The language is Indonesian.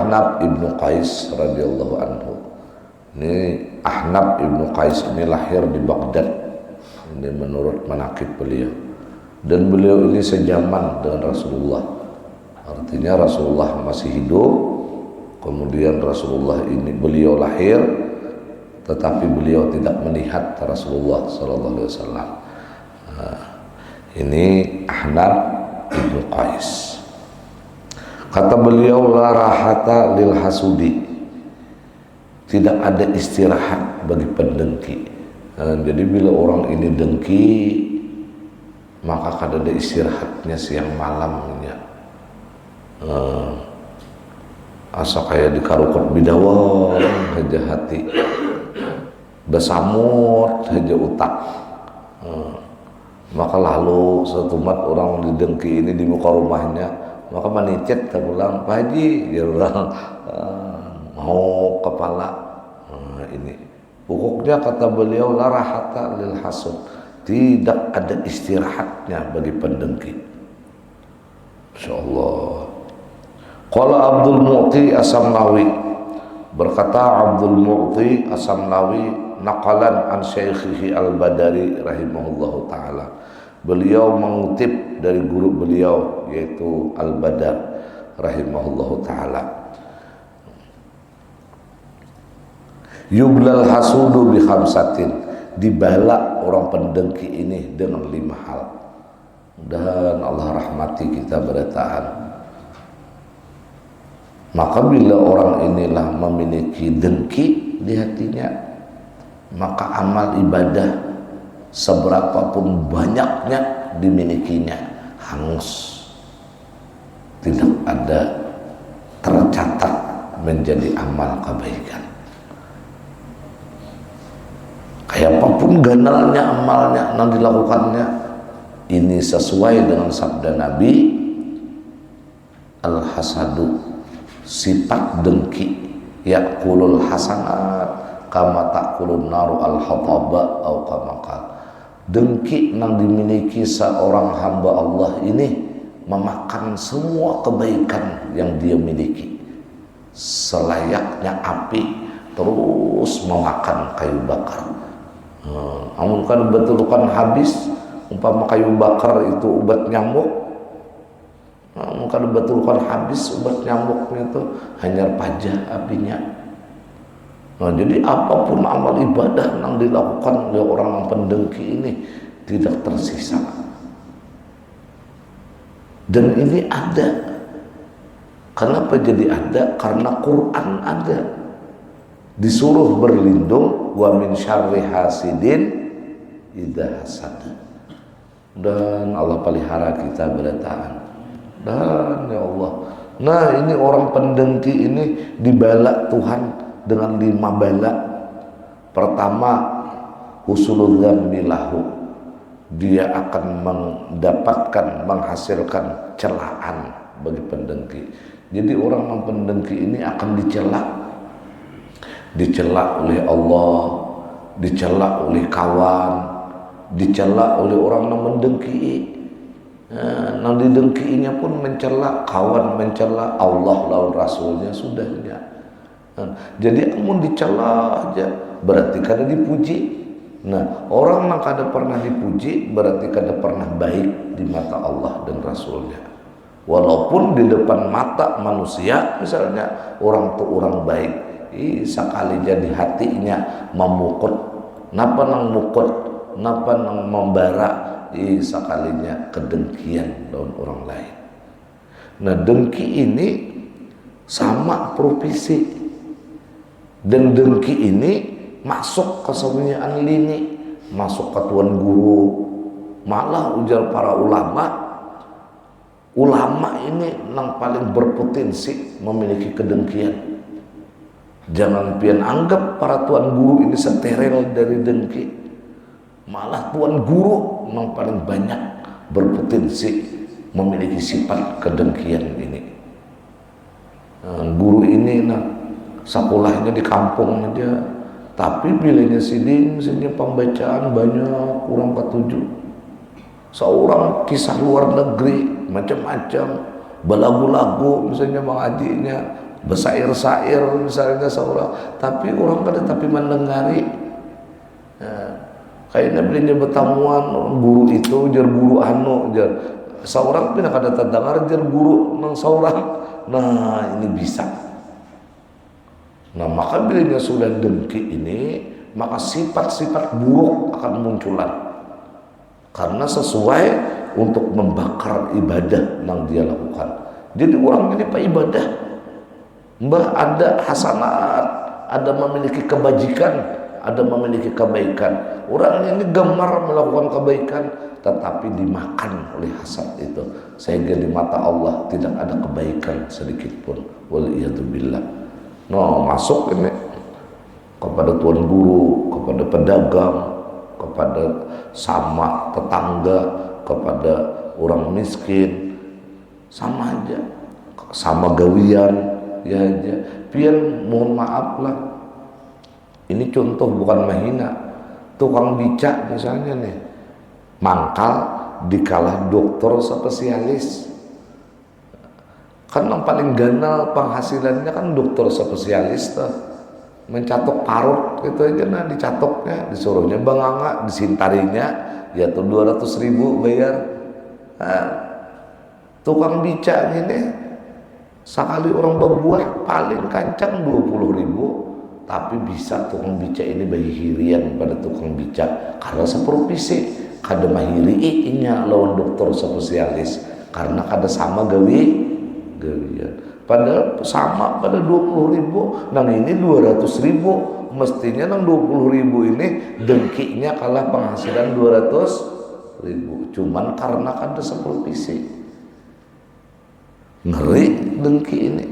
Ahnaf ibnu Qais radhiyallahu anhu. Ini Ahnaf ibnu Qais ini lahir di Baghdad. Ini menurut manaqib beliau. Dan beliau ini sejaman dengan Rasulullah. Artinya Rasulullah masih hidup, kemudian Rasulullah ini beliau lahir, tetapi beliau tidak melihat Rasulullah sallallahu alaihi wasallam. Ini Ahnaf ibnu Qais. Kata beliau, la rahata lil hasudi, tidak ada istirahat bagi pendengki. Jadi bila orang ini dengki, maka kada ada istirahatnya siang malamnya. Asa kayak dikarukut bidawal aja hati, besamut aja utak. Maka lalu setumat orang didengki ini di muka rumahnya, maka manicet tak pulang, Pak Haji, dia bilang mau kepala. Ini pokoknya kata beliau, la rahata lil hasud, tidak ada istirahatnya bagi pendengki. Insyaallah. Qala Abdul Mu'ti As-Samnawi, berkata Abdul Mu'ti As-Samnawi naqalan an syaikhihi Al-Badari rahimahullahu taala. Beliau mengutip dari guru beliau yaitu Al-Badar rahimahullahu taala. Yublal hasudu bi khamsatin, dibala orang pendengki ini dengan 5 hal. Dan Allah rahmati kita berataan. Maka bila orang inilah memiliki dengki di hatinya, maka amal ibadah seberapapun banyaknya dimilikinya hangus, tidak ada tercatat menjadi amal kebaikan. Kayak apapun ganalnya amalnya yang dilakukannya, ini sesuai dengan sabda Nabi, al-hasadu, sifat dengki, ya'kulul hasanat kama ta'kulun naru al-hataba atau kama qal. Dengki yang dimiliki seorang hamba Allah ini memakan semua kebaikan yang dia miliki, selayaknya api terus memakan kayu bakar. Namun kan betul kan habis, umpama kayu bakar itu obat nyamuk, maka betul kan habis obat nyamuknya itu hanya pajah apinya. Jadi apapun amal ibadah yang dilakukan oleh orang yang pendengki ini tidak tersisa. Dan ini ada. Kenapa jadi ada? Karena Quran ada. Disuruh berlindung wa min syarri hasidin idza hasad. Dan Allah pelihara kita berataan. Dan ya Allah, nah ini orang pendengki ini dibala Tuhan dengan 5 bala. Pertama, husulul dzammi lahu, dia akan mendapatkan, menghasilkan celaan bagi pendengki. Jadi orang yang pendengki ini akan dicela oleh Allah, dicela oleh kawan, dicela oleh orang yang mendengki. Yang didengkiinya pun mencela, kawan mencela, Allah lawan Rasulnya sudahnya. Jadi kamu dicela aja berarti kada dipuji. Nah, orang yang kada pernah dipuji berarti kada pernah baik di mata Allah dan Rasulnya. Walaupun di depan mata manusia misalnya orang tuh orang baik, sekali jadi hatinya memukut, napa nang mukut, napa nang membara, sekalinya kedengkian dengan orang lain. Nah, dengki ini sama profesi, dan dengki ini masuk ke kesemuanya lini, masuk ke tuan guru. Malah ujar para ulama ini yang paling berpotensi memiliki kedengkian. Jangan pian anggap para tuan guru ini steril dari dengki. Malah tuan guru yang paling banyak berpotensi memiliki sifat kedengkian ini. Guru ini sekolahnya di kampung aja, tapi bilanya sidin misalnya pembacaan banyak kurang ketujuh. Seorang kisah luar negeri macam-macam, belagu-lagu misalnya mengajinya bersair-sair misalnya seorang, tapi orang kada tapi mendengari. Kayaknya belinya bertamuan guru itu jar guru anu jar seorang pun kada terdengar jar guru nang seorang. Nah ini bisa. Nah maka bilanya sudah dengki ini, maka sifat-sifat buruk akan munculan karena sesuai untuk membakar ibadah yang dia lakukan. Jadi orang ini pak ibadah, mbah ada hasanat, ada memiliki kebajikan, ada memiliki kebaikan. Orang ini gemar melakukan kebaikan, tetapi dimakan oleh hasad itu, sehingga di mata Allah tidak ada kebaikan sedikit pun. Waliyadzubillah. No, masuk ini kepada tuan guru, kepada pedagang, kepada sama tetangga, kepada orang miskin, sama aja, sama gawian ya aja. Pian mohon maaf lah, ini contoh bukan mahina. Tukang becak misalnya nih, mangkal dikalah dokter spesialis. Kan yang paling ganal penghasilannya kan dokter spesialis tuh. Mencatok parut gitu aja, nah dicatoknya, disuruhnya banganga, disintarinya, ya tuh 200.000 bayar. Nah, tukang becak ini sekali orang berbuat paling kancang 20.000, tapi bisa tukang becak ini bagi hirian pada tukang becak karena seprovisi kada mahiri inya lawan dokter spesialis karena kada sama gawian. Padahal sama pada 20.000, nang ini 200.000, mestinya nang 20.000 ini dengkinya kalah penghasilan 200.000, cuman karena kada seprovisi. Ngeri dengki ini.